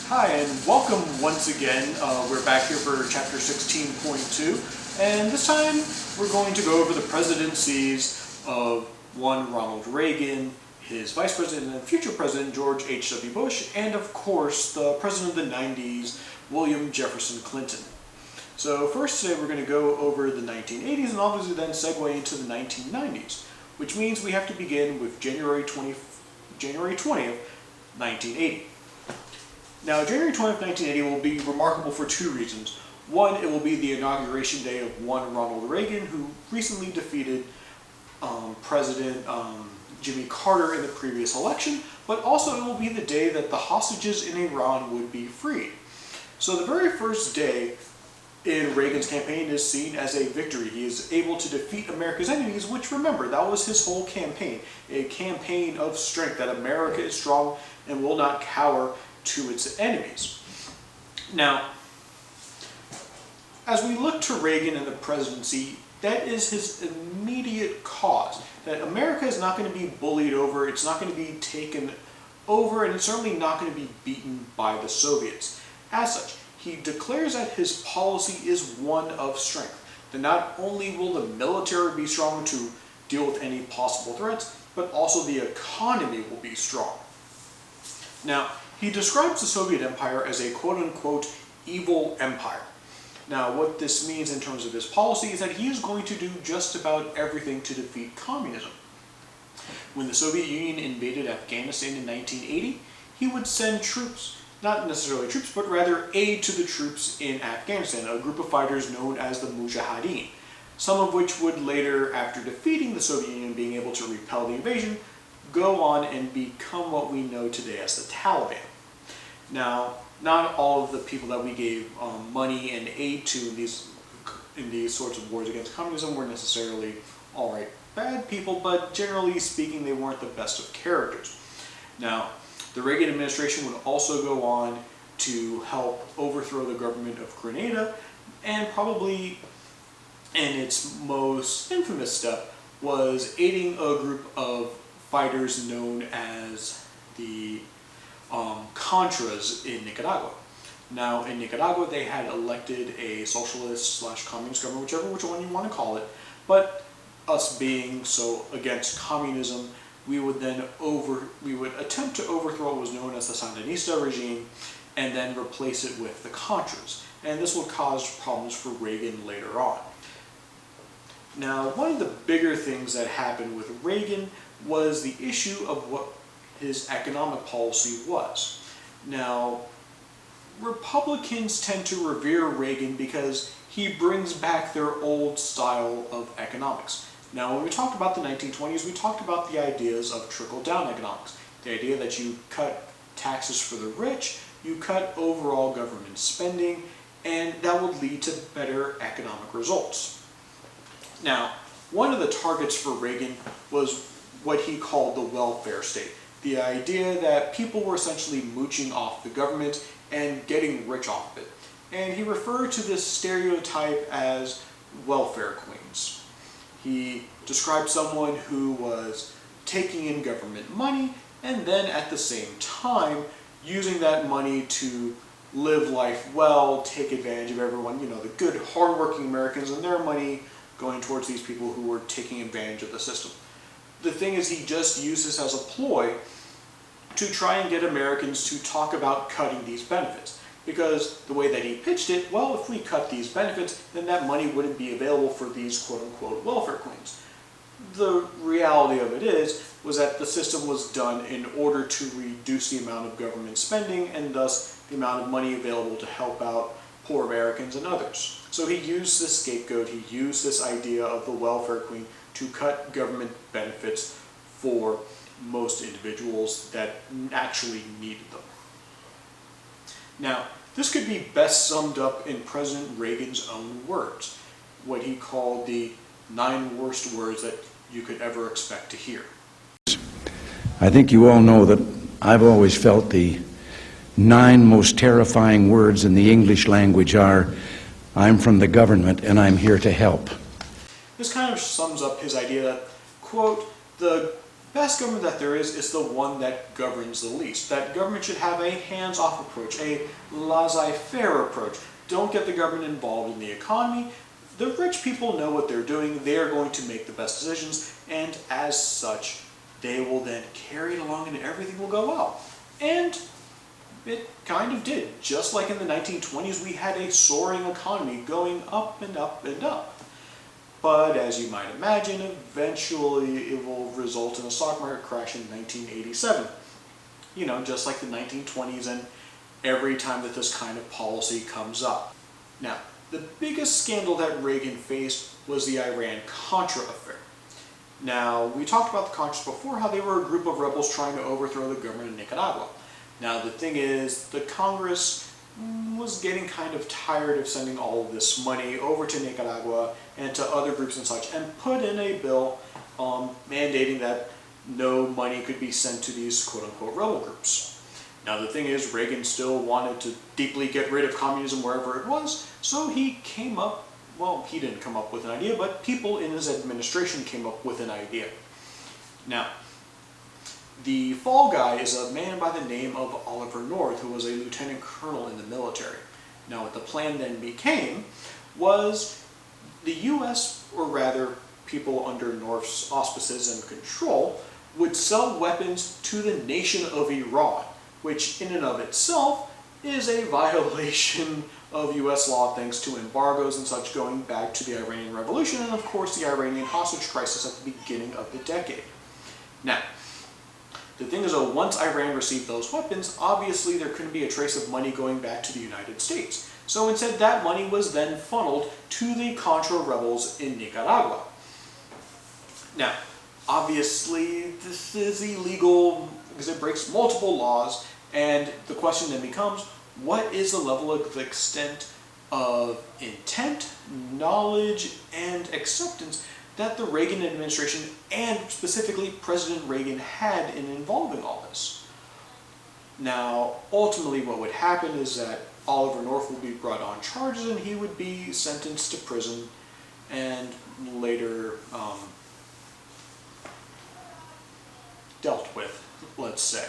Hi, and welcome once again. We're back here for chapter 16.2, and this time we're going to go over the presidencies of one Ronald Reagan, his vice president and future president George H.W. Bush, and of course the president of the 90s, William Jefferson Clinton. So first today we're going to go over the 1980s and obviously then segue into the 1990s, which means we have to begin with January 20th, 1980. Now, January 20th, 1980 will be remarkable for two reasons. One, it will be the inauguration day of one Ronald Reagan, who recently defeated President Jimmy Carter in the previous election, but also it will be the day that the hostages in Iran would be freed. So the very first day in Reagan's campaign is seen as a victory. He is able to defeat America's enemies, which, remember, that was his whole campaign, a campaign of strength, that America is strong and will not cower to its enemies. Now, as we look to Reagan and the presidency, that is his immediate cause. That America is not going to be bullied over, it's not going to be taken over, and it's certainly not going to be beaten by the Soviets. As such, he declares that his policy is one of strength. That not only will the military be strong to deal with any possible threats, but also the economy will be strong. Now, he describes the Soviet Empire as a quote-unquote evil empire. Now, what this means in terms of his policy is that he is going to do just about everything to defeat communism. When the Soviet Union invaded Afghanistan in 1980, he would send troops, not necessarily troops, but rather aid to the troops in Afghanistan, a group of fighters known as the Mujahideen, some of which would later, after defeating the Soviet Union and being able to repel the invasion, go on and become what we know today as the Taliban. Now, not all of the people that we gave money and aid to in these sorts of wars against communism were necessarily alright bad people, but generally speaking they weren't the best of characters. Now, the Reagan administration would also go on to help overthrow the government of Grenada, and probably in its most infamous step was aiding a group of fighters known as the Contras in Nicaragua. Now, in Nicaragua, they had elected a socialist/communist government, which one you want to call it, but us being so against communism, we would attempt to overthrow what was known as the Sandinista regime and then replace it with the Contras. And this would cause problems for Reagan later on. Now, one of the bigger things that happened with Reagan was the issue of what his economic policy was. Now, Republicans tend to revere Reagan because he brings back their old style of economics. Now, when we talked about the 1920s, we talked about the ideas of trickle-down economics. The idea that you cut taxes for the rich, you cut overall government spending, and that would lead to better economic results. Now, one of the targets for Reagan was what he called the welfare state. The idea that people were essentially mooching off the government and getting rich off of it. And he referred to this stereotype as welfare queens. He described someone who was taking in government money and then at the same time using that money to live life well, take advantage of everyone, you know, the good hardworking Americans, and their money going towards these people who were taking advantage of the system. The thing is, he just used this as a ploy to try and get Americans to talk about cutting these benefits. Because the way that he pitched it, well, if we cut these benefits, then that money wouldn't be available for these quote-unquote welfare queens. The reality of it was that the system was done in order to reduce the amount of government spending and thus the amount of money available to help out poor Americans and others. So he used this scapegoat, he used this idea of the welfare queen to cut government benefits for most individuals that actually needed them. Now, this could be best summed up in President Reagan's own words, what he called the 9 worst words that you could ever expect to hear. I think you all know that I've always felt the 9 most terrifying words in the English language are, "I'm from the government and I'm here to help." This kind of sums up his idea that, quote, the best government that there is the one that governs the least. That government should have a hands-off approach, a laissez-faire approach. Don't get the government involved in the economy. The rich people know what they're doing. They are going to make the best decisions, and as such, they will then carry it along and everything will go well. And it kind of did. Just like in the 1920s, we had a soaring economy going up and up and up. But as you might imagine, eventually it will result in a stock market crash in 1987. You know, just like the 1920s and every time that this kind of policy comes up. Now, the biggest scandal that Reagan faced was the Iran-Contra affair. Now, we talked about the Contras before, how they were a group of rebels trying to overthrow the government in Nicaragua. Now, the thing is, the Congress was getting kind of tired of sending all of this money over to Nicaragua and to other groups and such, and put in a bill mandating that no money could be sent to these quote-unquote rebel groups. Now, the thing is, Reagan still wanted to deeply get rid of communism wherever it was, so he came up, well, he didn't come up with an idea, but people in his administration came up with an idea. Now, the fall guy is a man by the name of Oliver North, who was a lieutenant colonel in the military. Now, what the plan then became was the U.S., or rather people under North's auspices and control, would sell weapons to the nation of Iran, which in and of itself is a violation of U.S. law thanks to embargoes and such going back to the Iranian Revolution and, of course, the Iranian hostage crisis at the beginning of the decade. Now, the thing is, though, once Iran received those weapons, obviously there couldn't be a trace of money going back to the United States. So instead, that money was then funneled to the Contra rebels in Nicaragua. Now, obviously, this is illegal because it breaks multiple laws, and the question then becomes, what is the level of extent of intent, knowledge, and acceptance that the Reagan administration, and specifically President Reagan, had in involving all this? Now, ultimately what would happen is that Oliver North would be brought on charges and he would be sentenced to prison and later dealt with, let's say.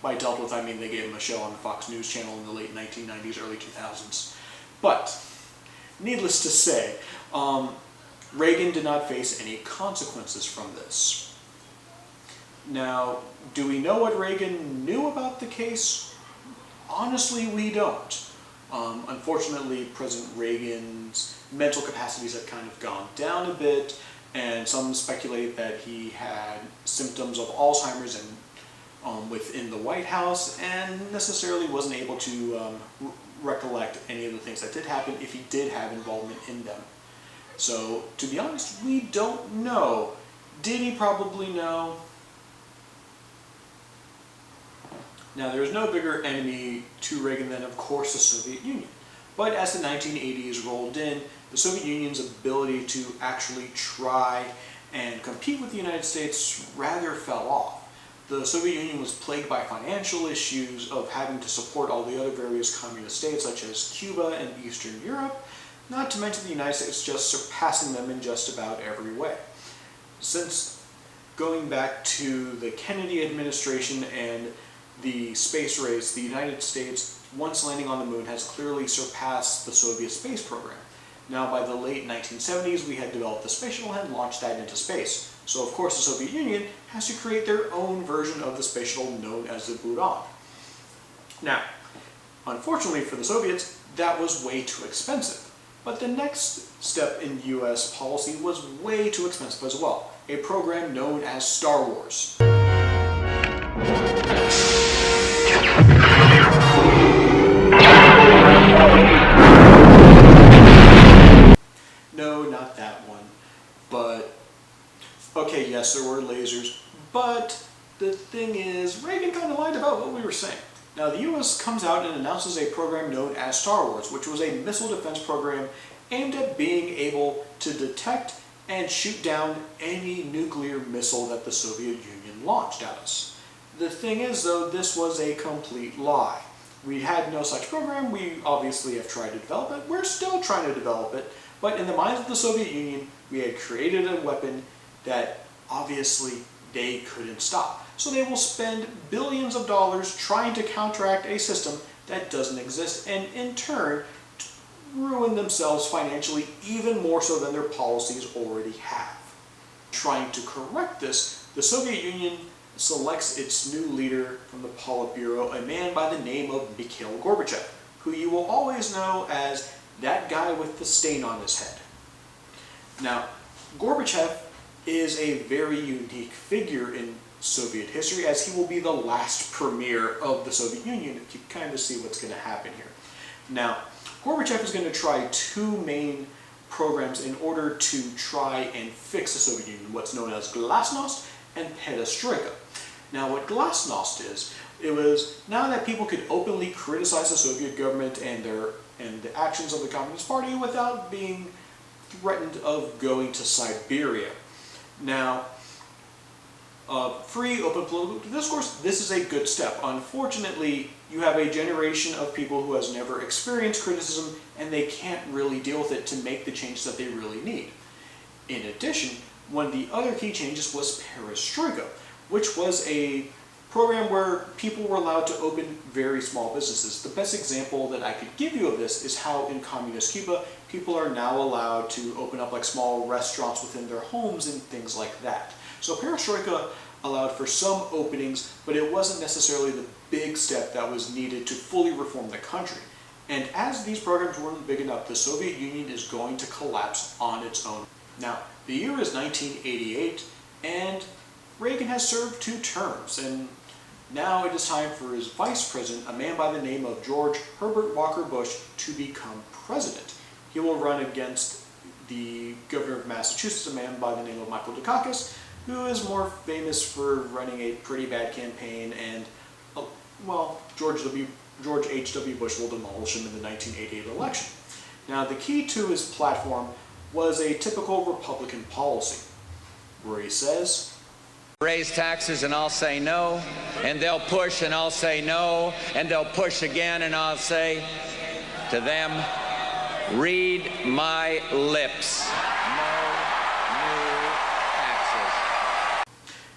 By dealt with, I mean they gave him a show on the Fox News channel in the late 1990s, early 2000s. But, needless to say, Reagan did not face any consequences from this. Now, do we know what Reagan knew about the case? Honestly, we don't. Unfortunately, President Reagan's mental capacities had kind of gone down a bit, and some speculate that he had symptoms of Alzheimer's and within the White House, and necessarily wasn't able to recollect any of the things that did happen if he did have involvement in them. So, to be honest, we don't know. Did he probably know? Now, there is no bigger enemy to Reagan than, of course, the Soviet Union. But as the 1980s rolled in, the Soviet Union's ability to actually try and compete with the United States rather fell off. The Soviet Union was plagued by financial issues of having to support all the other various communist states, such as Cuba and Eastern Europe, not to mention the United States just surpassing them in just about every way. Since going back to the Kennedy administration and the space race, the United States, once landing on the moon, has clearly surpassed the Soviet space program. Now, by the late 1970s, we had developed the space shuttle and launched that into space. So, of course, the Soviet Union has to create their own version of the space shuttle known as the Buran. Now, unfortunately for the Soviets, that was way too expensive. But the next step in U.S. policy was way too expensive as well, a program known as Star Wars. No, not that one. But, okay, yes, there were lasers, but the thing is, Reagan kind of lied about what we were saying. Now, the U.S. comes out and announces a program known as Star Wars, which was a missile defense program aimed at being able to detect and shoot down any nuclear missile that the Soviet Union launched at us. The thing is, though, this was a complete lie. We had no such program. We obviously have tried to develop it. We're still trying to develop it. But in the minds of the Soviet Union, we had created a weapon that obviously they couldn't stop. So they will spend billions of dollars trying to counteract a system that doesn't exist, and in turn ruin themselves financially even more so than their policies already have. Trying to correct this, the Soviet Union selects its new leader from the Politburo, a man by the name of Mikhail Gorbachev, who you will always know as that guy with the stain on his head. Now, Gorbachev is a very unique figure in Soviet history, as he will be the last premier of the Soviet Union, if you kind of see what's going to happen here. Now, Gorbachev is going to try two main programs in order to try and fix the Soviet Union, what's known as Glasnost and Perestroika. Now, what Glasnost is, it was now that people could openly criticize the Soviet government and the actions of the Communist Party without being threatened of going to Siberia. Now, free, open political discourse, this is a good step. Unfortunately, you have a generation of people who has never experienced criticism, and they can't really deal with it to make the changes that they really need. In addition, one of the other key changes was Perestroika, which was a program where people were allowed to open very small businesses. The best example that I could give you of this is how in communist Cuba, people are now allowed to open up like small restaurants within their homes and things like that. So Perestroika allowed for some openings, but it wasn't necessarily the big step that was needed to fully reform the country. And as these programs weren't big enough, the Soviet Union is going to collapse on its own. Now, the year is 1988, and Reagan has served 2 terms, and now it is time for his vice president, a man by the name of George Herbert Walker Bush, to become president. He will run against the governor of Massachusetts, a man by the name of Michael Dukakis, who is more famous for running a pretty bad campaign, and, well, George H.W. Bush will demolish him in the 1988 election. Now, the key to his platform was a typical Republican policy, where he says, raise taxes and I'll say no, and they'll push and I'll say no, and they'll push again and I'll say to them, read my lips.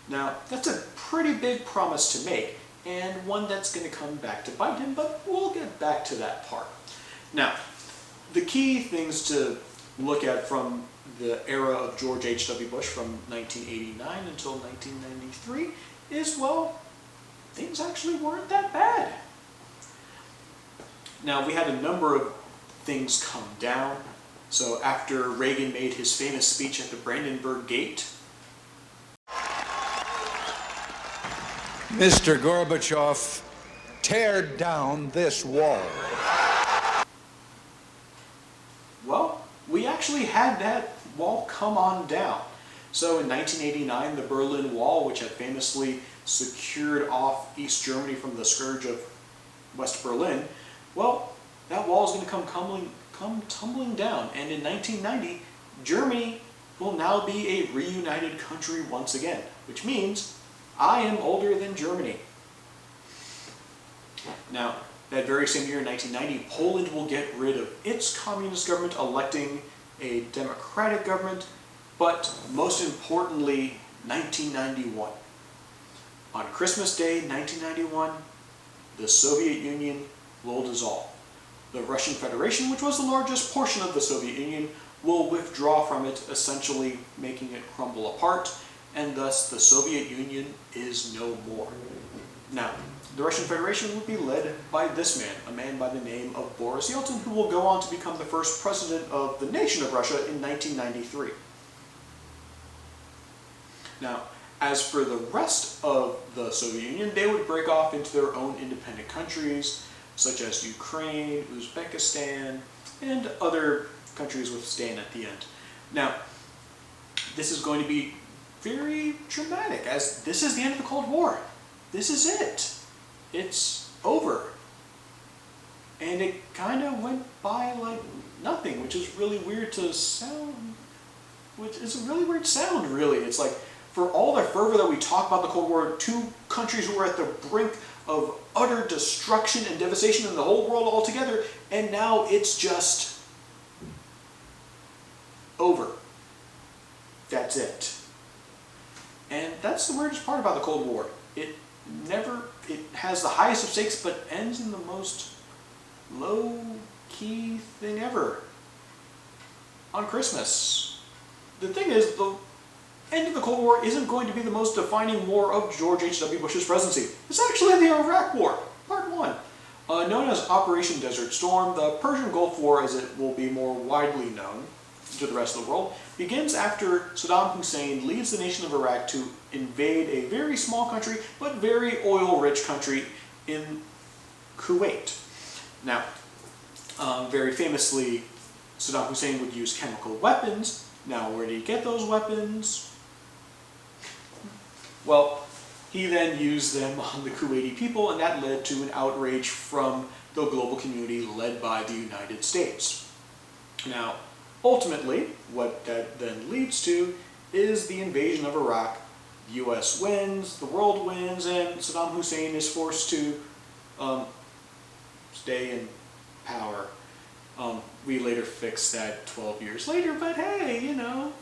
Now, that's a pretty big promise to make, and one that's going to come back to bite him, but we'll get back to that part. Now, the key things to look at from the era of George H.W. Bush from 1989 until 1993 is, well, things actually weren't that bad. Now, we had a number of things come down. So after Reagan made his famous speech at the Brandenburg Gate, Mr. Gorbachev, tear down this wall. well, we actually had that wall come on down. So in 1989, the Berlin Wall, which had famously secured off East Germany from the scourge of West Berlin, well, that wall is going to come tumbling down. And in 1990, Germany will now be a reunited country once again, which means I am older than Germany. Now, that very same year in 1990, Poland will get rid of its communist government, electing a democratic government, but most importantly, 1991. On Christmas Day, 1991, the Soviet Union will dissolve. The Russian Federation, which was the largest portion of the Soviet Union, will withdraw from it, essentially making it crumble apart, and thus the Soviet Union is no more. Now, the Russian Federation will be led by this man, a man by the name of Boris Yeltsin, who will go on to become the first president of the nation of Russia in 1993. Now, as for the rest of the Soviet Union, they would break off into their own independent countries, such as Ukraine, Uzbekistan, and other countries with Stan at the end. Now, this is going to be very dramatic, as this is the end of the Cold War. This is it. It's over. And it kind of went by like nothing, which is really weird to sound, which is a really weird sound, really. It's like, for all the fervor that we talk about the Cold War, 2 countries who were at the brink of utter destruction and devastation in the whole world altogether, and now it's just over. That's it. And that's the weirdest part about the Cold War. It has the highest of stakes, but ends in the most low-key thing ever. On Christmas. The thing is, the end of the Cold War isn't going to be the most defining war of George H.W. Bush's presidency. It's actually the Iraq War, Part 1. Known as Operation Desert Storm, the Persian Gulf War, as it will be more widely known to the rest of the world, begins after Saddam Hussein leads the nation of Iraq to invade a very small country, but very oil-rich country in Kuwait. Now, very famously, Saddam Hussein would use chemical weapons. Now, where did he get those weapons? Well, he then used them on the Kuwaiti people, and that led to an outrage from the global community led by the United States. Now, ultimately, what that then leads to is the invasion of Iraq. The US wins, the world wins, and Saddam Hussein is forced to stay in power. We later fixed that 12 years later, but hey, you know,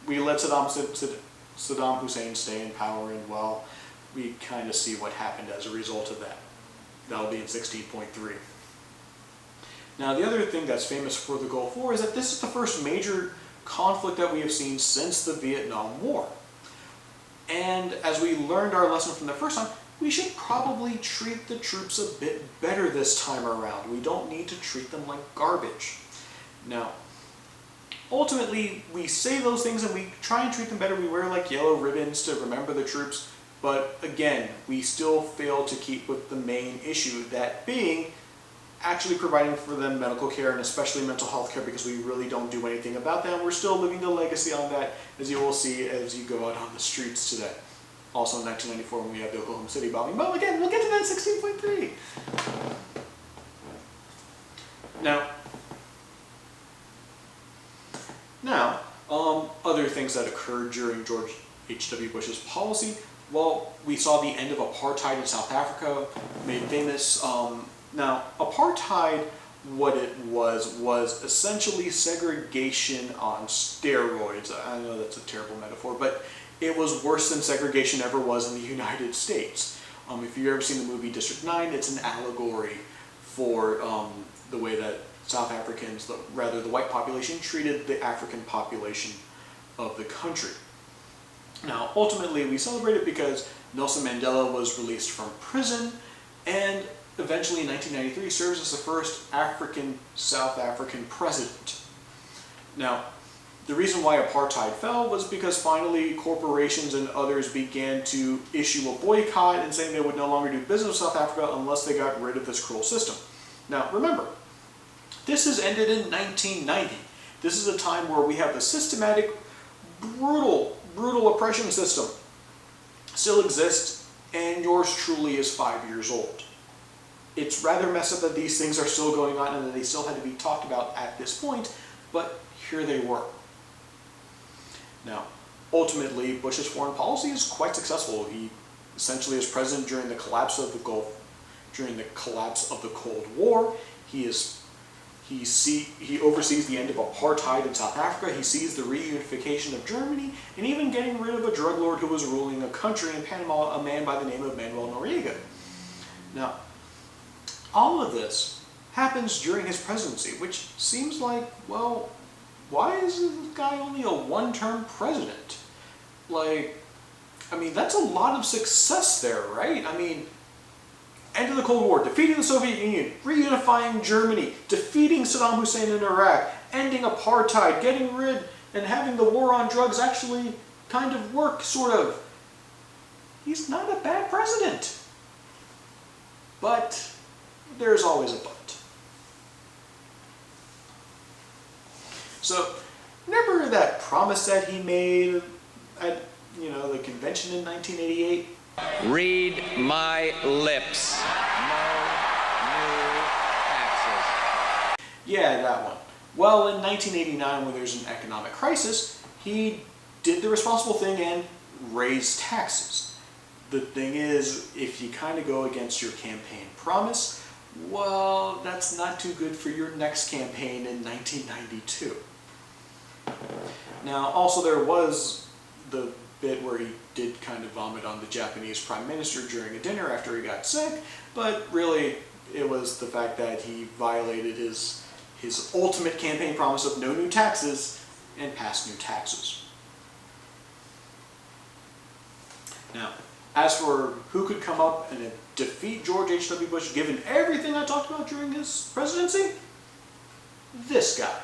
we let Saddam Hussein stay in power, and well, we kind of see what happened as a result of that. That'll be in 16.3. Now, the other thing that's famous for the Gulf War is that this is the first major conflict that we have seen since the Vietnam War. And as we learned our lesson from the first time, we should probably treat the troops a bit better this time around. We don't need to treat them like garbage. Now, ultimately, we say those things and we try and treat them better. We wear like yellow ribbons to remember the troops. But again, we still fail to keep with the main issue, that being actually providing for them medical care, and especially mental health care, because we really don't do anything about that. We're still living the legacy on that, as you will see as you go out on the streets today. Also in 1994 when we had the Oklahoma City bombing. But again, we'll get to that in 16.3. Now, other things that occurred during George H.W. Bush's policy. Well, we saw the end of apartheid in South Africa, made famous. Now, apartheid, what it was essentially segregation on steroids. I know that's a terrible metaphor, but it was worse than segregation ever was in the United States. If you've ever seen the movie District 9, it's an allegory for the way that South Africans, rather the white population, treated the African population of the country. Now, ultimately, we celebrate it because Nelson Mandela was released from prison, and eventually in 1993 serves as the first South African president. Now, the reason why apartheid fell was because finally corporations and others began to issue a boycott and saying they would no longer do business with South Africa unless they got rid of this cruel system. Now, remember, this has ended in 1990. This is a time where we have the systematic, brutal oppression system still exists, and yours truly is 5 years old. It's rather messed up that these things are still going on and that they still had to be talked about at this point, but here they were. Now, ultimately, Bush's foreign policy is quite successful. He essentially is president during the collapse of the Cold War. He oversees the end of apartheid in South Africa. He sees the reunification of Germany, and even getting rid of a drug lord who was ruling a country in Panama, a man by the name of Manuel Noriega. Now, all of this happens during his presidency, which seems like, well, why is this guy only a one-term president? Like, I mean, that's a lot of success there, right? I mean, end of the Cold War, defeating the Soviet Union, reunifying Germany, defeating Saddam Hussein in Iraq, ending apartheid, getting rid and having the war on drugs actually kind of work, sort of. He's not a bad president. But there's always a but. So, remember that promise that he made at, the convention in 1988? Read my lips. No new taxes. Yeah, that one. Well, in 1989, when there's an economic crisis, he did the responsible thing and raised taxes. The thing is, if you kind of go against your campaign promise, well, that's not too good for your next campaign in 1992. Now, also there was the bit where he did kind of vomit on the Japanese Prime Minister during a dinner after he got sick, but really it was the fact that he violated his ultimate campaign promise of no new taxes and passed new taxes. Now, as for who could come up and defeat George H.W. Bush, given everything I talked about during his presidency, this guy.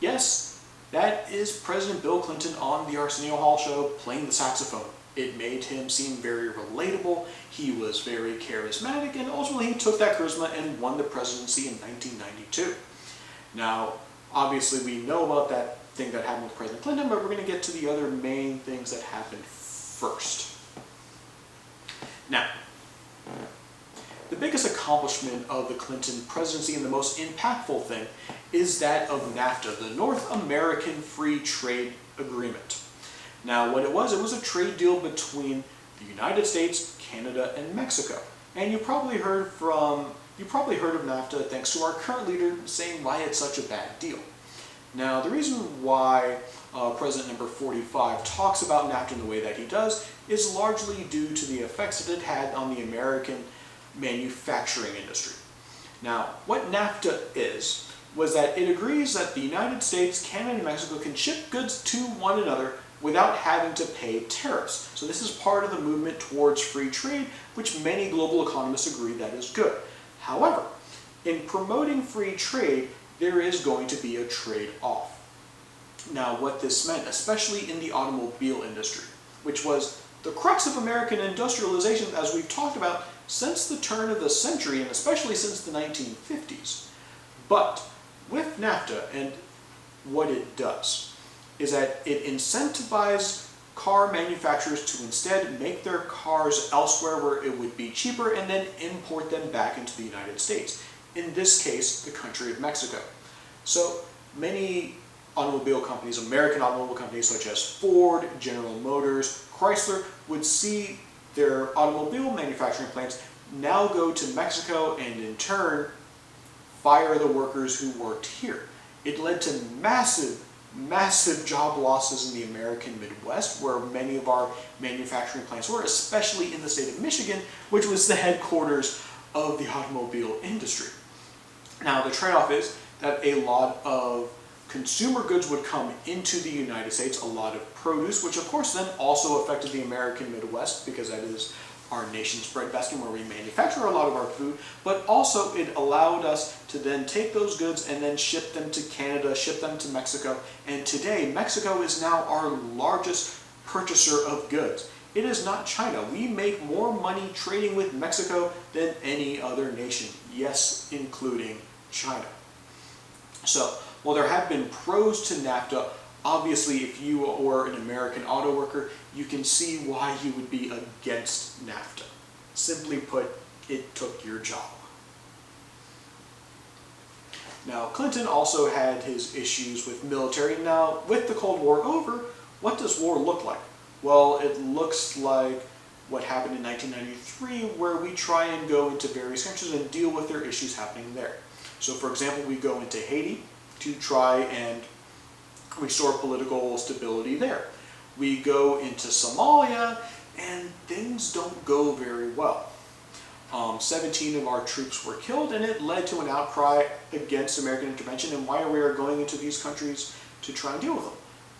Yes, that is President Bill Clinton on the Arsenio Hall show playing the saxophone. It made him seem very relatable, he was very charismatic, and ultimately he took that charisma and won the presidency in 1992. Now, obviously we know about that thing that happened with President Clinton, but we're going to get to the other main things that happened first. Now, the biggest accomplishment of the Clinton presidency and the most impactful thing is that of NAFTA, the North American Free Trade Agreement. Now, what it was a trade deal between the United States, Canada, and Mexico. And you probably heard of NAFTA thanks to our current leader saying why it's such a bad deal. Now, the reason why President number 45 talks about NAFTA in the way that he does is largely due to the effects that it had on the American manufacturing industry. Now, what NAFTA was that it agrees that the United States, Canada, and Mexico can ship goods to one another without having to pay tariffs. So this is part of the movement towards free trade, which many global economists agree that is good. However, in promoting free trade, there is going to be a trade-off. Now, what this meant, especially in the automobile industry, which was the crux of American industrialization, as we've talked about, since the turn of the century, and especially since the 1950s. But with NAFTA, and what it does, is that it incentivizes car manufacturers to instead make their cars elsewhere where it would be cheaper and then import them back into the United States. In this case, the country of Mexico. So many automobile companies, American automobile companies such as Ford, General Motors, Chrysler, would see their automobile manufacturing plants now go to Mexico and in turn fire the workers who worked here. It led to massive job losses in the American Midwest, where many of our manufacturing plants were, especially in the state of Michigan, which was the headquarters of the automobile industry. Now, the trade-off is that a lot of consumer goods would come into the United States, a lot of produce, which of course then also affected the American Midwest, because that is our nation's breadbasket where we manufacture a lot of our food, but also it allowed us to then take those goods and then ship them to Canada, ship them to Mexico, and today Mexico is now our largest purchaser of goods. It is not China. We make more money trading with Mexico than any other nation, yes, including China. So, while there have been pros to NAFTA, obviously if you were an American auto worker, you can see why you would be against NAFTA. Simply put, it took your job. Now, Clinton also had his issues with military. Now, with the Cold War over, what does war look like? Well, it looks like what happened in 1993, where we try and go into various countries and deal with their issues happening there. So, for example, we go into Haiti to try and restore political stability there. We go into Somalia, and things don't go very well. 17 of our troops were killed, and it led to an outcry against American intervention and why we are going into these countries to try and deal with them.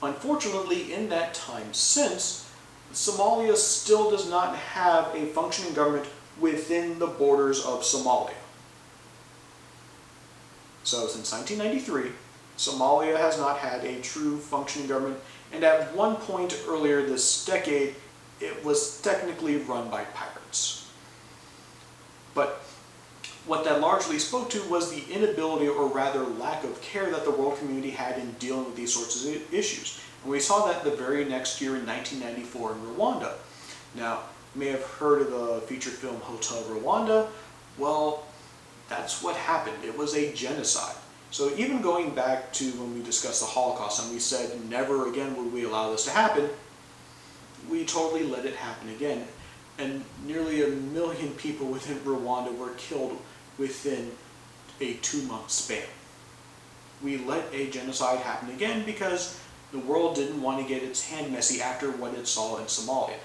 Unfortunately, in that time since, Somalia still does not have a functioning government within the borders of Somalia. So since 1993, Somalia has not had a true functioning government, and at one point earlier this decade, it was technically run by pirates. But what that largely spoke to was the inability, or rather lack of care, that the world community had in dealing with these sorts of issues. And we saw that the very next year in 1994 in Rwanda. Now, you may have heard of the feature film Hotel Rwanda. Well, that's what happened. It was a genocide. So even going back to when we discussed the Holocaust and we said never again would we allow this to happen, we totally let it happen again. And nearly 1 million people within Rwanda were killed within a 2-month span. We let a genocide happen again because the world didn't want to get its hand messy after what it saw in Somalia.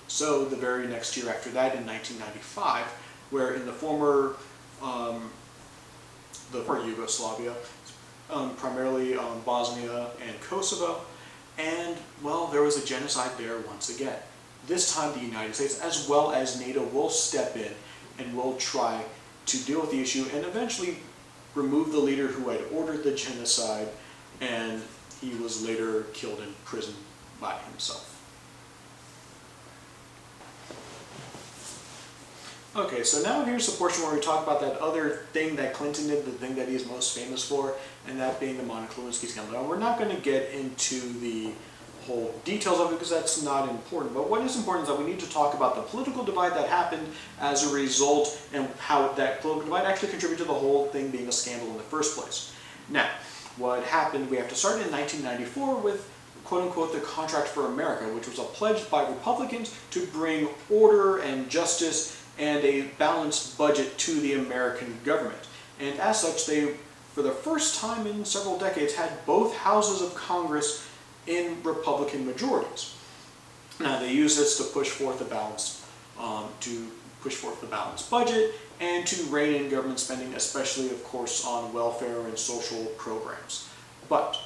So the very next year after that, in 1995, where in the former Yugoslavia, primarily Bosnia and Kosovo, and well, there was a genocide there once again. This time the United States, as well as NATO, will step in and will try to deal with the issue and eventually remove the leader who had ordered the genocide, and he was later killed in prison by himself. Okay, so now here's the portion where we talk about that other thing that Clinton did, the thing that he's most famous for, and that being the Monica Lewinsky scandal. Now, we're not going to get into the whole details of it because that's not important, but what is important is that we need to talk about the political divide that happened as a result and how that political divide actually contributed to the whole thing being a scandal in the first place. Now, what happened, we have to start in 1994 with quote-unquote the Contract for America, which was a pledge by Republicans to bring order and justice and a balanced budget to the American government. And as such, they, for the first time in several decades, had both houses of Congress in Republican majorities. Now, they used this to push forth the balanced budget and to rein in government spending, especially, of course, on welfare and social programs. But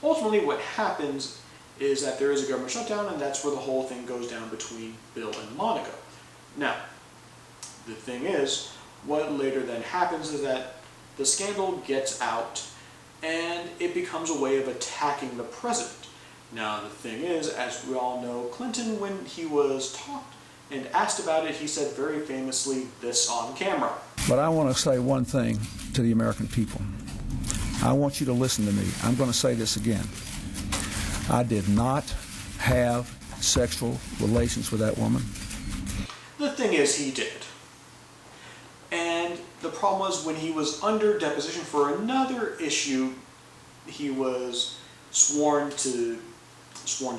ultimately, what happens is that there is a government shutdown, and that's where the whole thing goes down between Bill and Monica. Now, the thing is, what later then happens is that the scandal gets out, and it becomes a way of attacking the president. Now, the thing is, as we all know, Clinton, when he was talked and asked about it, he said very famously this on camera. But I want to say one thing to the American people. I want you to listen to me. I'm going to say this again. I did not have sexual relations with that woman. The thing is, he did. And the problem was, when he was under deposition for another issue, he was sworn to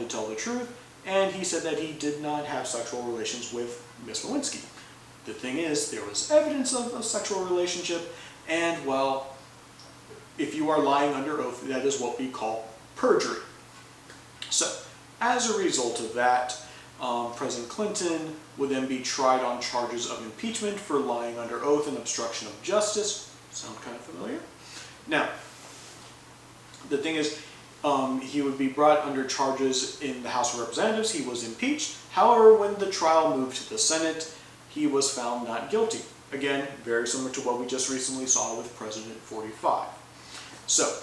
tell the truth, and he said that he did not have sexual relations with Miss Lewinsky. The thing is, there was evidence of a sexual relationship, and well, if you are lying under oath, that is what we call perjury. So, as a result of that, President Clinton would then be tried on charges of impeachment for lying under oath and obstruction of justice. Sound kind of familiar? Now, the thing is, he would be brought under charges in the House of Representatives. He was impeached. However, when the trial moved to the Senate, he was found not guilty. Again, very similar to what we just recently saw with President 45. So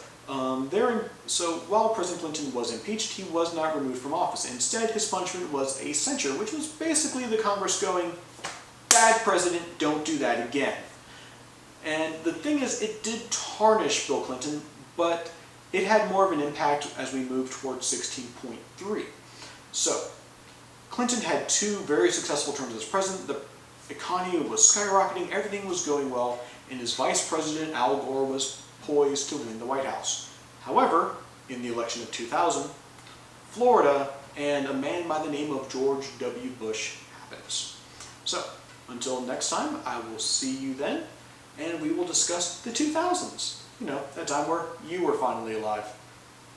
while President Clinton was impeached, he was not removed from office. Instead, his punishment was a censure, which was basically the Congress going, "Bad president, don't do that again." And the thing is, it did tarnish Bill Clinton, but it had more of an impact as we moved towards 16.3. So, Clinton had two very successful terms as president. The economy was skyrocketing, everything was going well, and his vice president, Al Gore, was poised to win the White House. However, in the election of 2000, Florida and a man by the name of George W. Bush happens. So, until next time, I will see you then, and we will discuss the 2000s. You know, that time where you were finally alive.